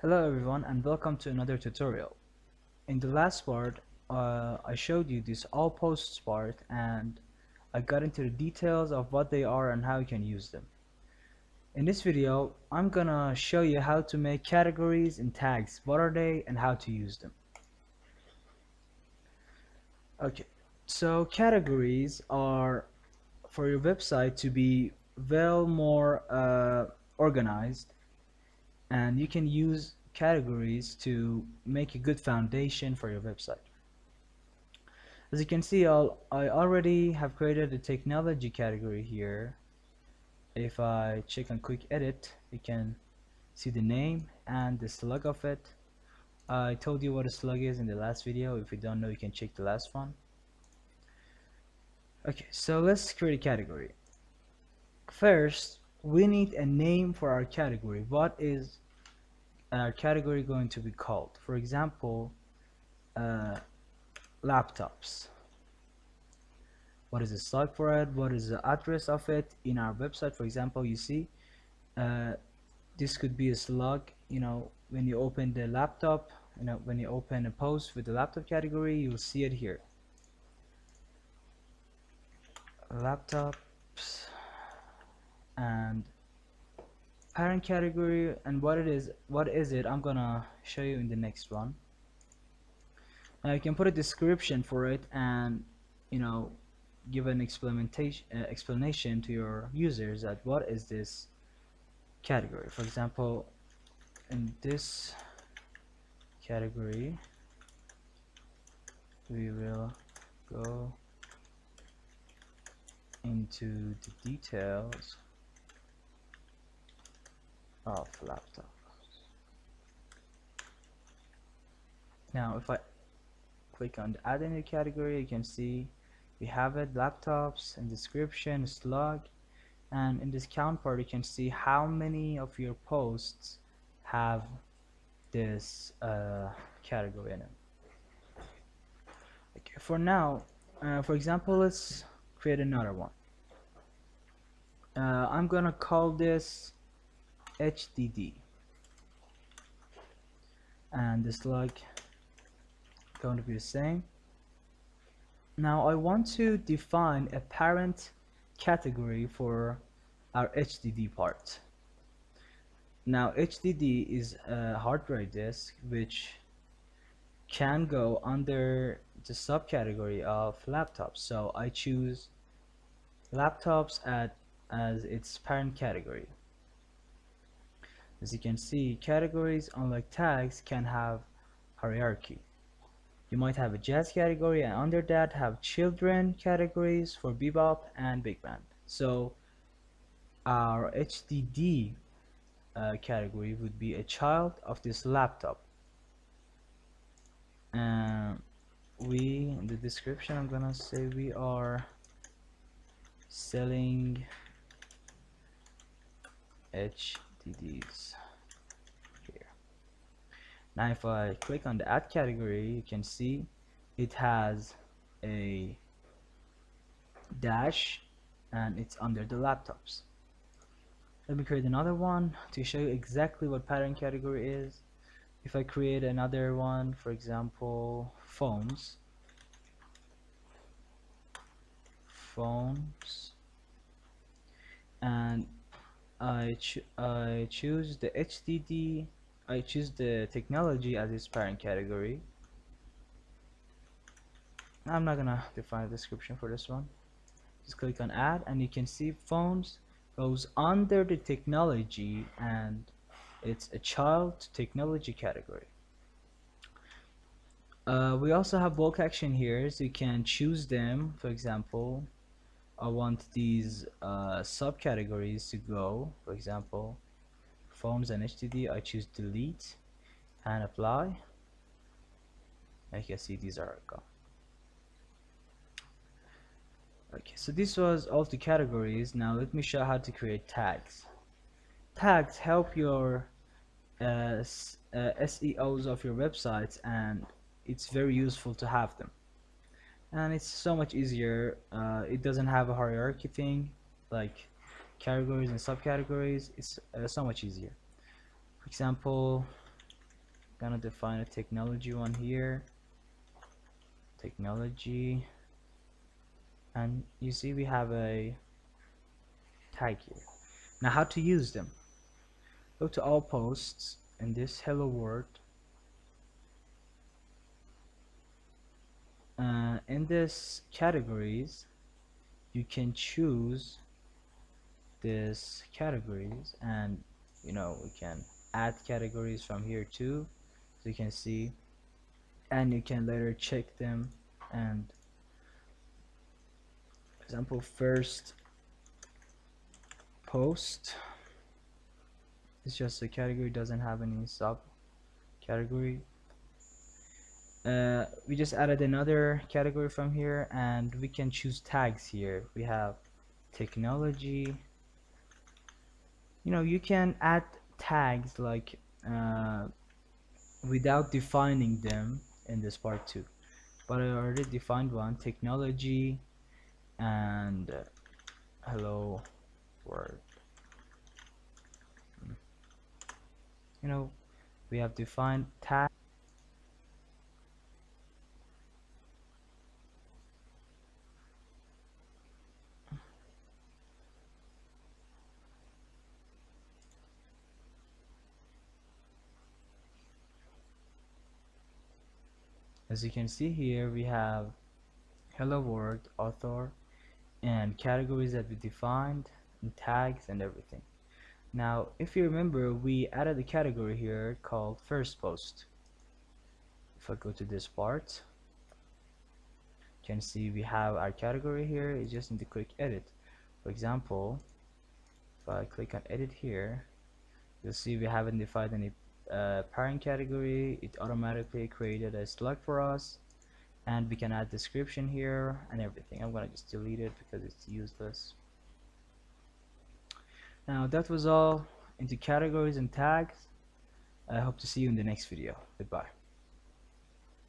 Hello everyone and welcome to another tutorial. In the last part, I showed you this all posts part and I got into the details of what they are and how you can use them. In this video, I'm gonna show you how to make categories and tags. What are they and how to use them. Okay, so categories are for your website to be well more organized, and you can use categories to make a good foundation for your website. As you can see, I already have created a technology category here. If I check on quick edit, you can see the name and the slug of it. I told you what a slug is in the last video. If you don't know, you can check the last one. Okay, so let's create a category. First, we need a name for our category. What is our category going to be called? For example, laptops. What is the slug for it? What is the address of it? In our website, for example, you see uh, this could be a slug. When you open the laptop, when you open a post with the laptop category, you'll see it here. Laptops and parent category, and what is it, I'm gonna show you in the next one. Now you can put a description for it and give an explanation to your users that what is this category. For example, in this category we will go into the details of laptop. Now if I click on the add a new category, you can see we have it, laptops, and description, slug, and in this count part you can see how many of your posts have this category in it. Okay, for now, for example, let's create another one. I'm gonna call this HDD, and the slug going to be the same. Now I want to define a parent category for our HDD part. Now HDD is a hard drive disk which can go under the subcategory of laptops, so I choose laptops as its parent category. As you can see, categories, unlike tags, can have hierarchy. You might have a jazz category, and under that have children categories for bebop and big band. So our HDD category would be a child of this laptop. And in the description, I'm gonna say we are selling HDDs here. Now if I click on the add category, you can see it has a dash and it's under the laptops. Let me create another one to show you exactly what parent category is. If I create another one, for example, phones, and I choose the HDD, I choose the technology as its parent category. I'm not gonna define a description for this one. Just click on add and you can see phones goes under the technology and it's a child technology category. We also have bulk action here, so you can choose them. For example, I want these subcategories to go. For example, phones and HDD, I choose delete and apply. As you can see, these are gone. Okay, so this was all the categories. Now let me show how to create tags. Tags help your SEOs of your websites, and it's very useful to have them. And it's so much easier. It doesn't have a hierarchy thing like categories and subcategories. It's so much easier. For example, Gonna define a technology one here, technology, and you see we have a tag here. Now how to use them? Go to all posts in this hello world. In this categories, you can choose this categories, and we can add categories from here too, so you can see, and you can later check them. And for example, first post is just a category, doesn't have any sub category. We just added another category from here, and we can choose tags here. We have technology. You can add tags like without defining them in this part too, but I already defined one, technology, and hello world. you know we have defined tag. As you can see here, we have hello world, author, and categories that we defined, and tags and everything. Now if you remember, we added a category here called first post. If I go to this part, you can see we have our category here. You just need to click edit. For example, if I click on edit here, you'll see we haven't defined any parent category. It automatically created a slug for us, and we can add description here and everything. I'm gonna just delete it because it's useless. Now that was all into categories and tags. I hope to see you in the next video. Goodbye.